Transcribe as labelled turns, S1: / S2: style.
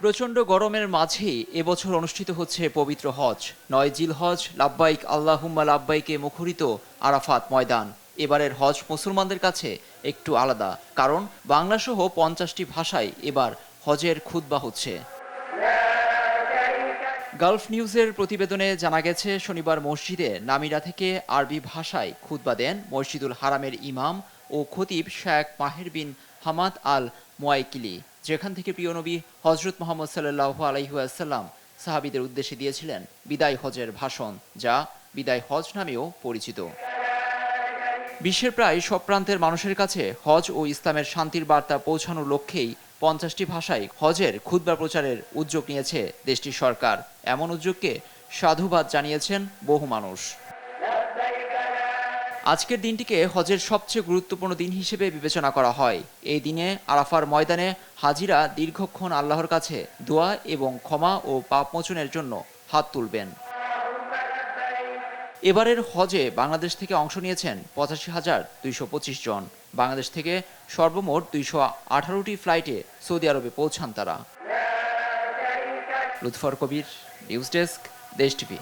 S1: প্রচণ্ড গরমের মাঝেই এবছর অনুষ্ঠিত হচ্ছে পবিত্র হজ। ৯ জিলহজ লাব্বাইক আল্লাহুম্মা লাব্বাইকে মুখরিত আরাফাত ময়দান। এবারের হজ মুসলমানদের কাছে একটু আলাদা, কারণ বাংলাসহ ৫০টি ভাষায় এবার হজের খুতবা হচ্ছে। গালফ নিউজের প্রতিবেদনে জানা গেছে, শনিবার মসজিদে নামিরা থেকে আরবি ভাষায় খুতবা দেন মসজিদুল হারামের ইমাম ও খতিব শেখ মাহের বিন হামাদ আল মুয়াইকিলি, যেখান থেকে প্রিয় নবী হজরত মুহাম্মদ সাল্লাল্লাহু আলাইহি ওয়াসাল্লাম সাহাবীদের উদ্দেশ্যে দিয়েছিলেন বিদায় হজের ভাষণ, যা বিদায় হজ নামেও পরিচিত। বিশ্বের প্রায় সব প্রান্তের মানুষের কাছে হজ ও ইসলামের শান্তির বার্তা পৌঁছানোর লক্ষ্যেই ৫০টি ভাষায় হজের খুতবা প্রচারের উদ্যোগ নিয়েছে দেশটির সরকার। এমন উদ্যোগকে সাধুবাদ জানিয়েছেন বহু মানুষ। আজকের দিনটিকে হজের সবচেয়ে গুরুত্বপূর্ণ দিন হিসেবে বিবেচনা করা হয়। এই দিনে আরাফার ময়দানে হাজিরা দীর্ঘক্ষণ আল্লাহর কাছে দোয়া এবং ক্ষমা ও পাপ মোচনের জন্য হাত তুলবেন। এবারের হজে বাংলাদেশ থেকে অংশ নিয়েছেন ৮৫,২২৫ জন। বাংলাদেশ থেকে সর্বমোট ২১৮টি ফ্লাইটে সৌদি আরবে পৌঁছান তারা। লুৎফর কবির, নিউজ ডেস্ক, দেশ টিভি।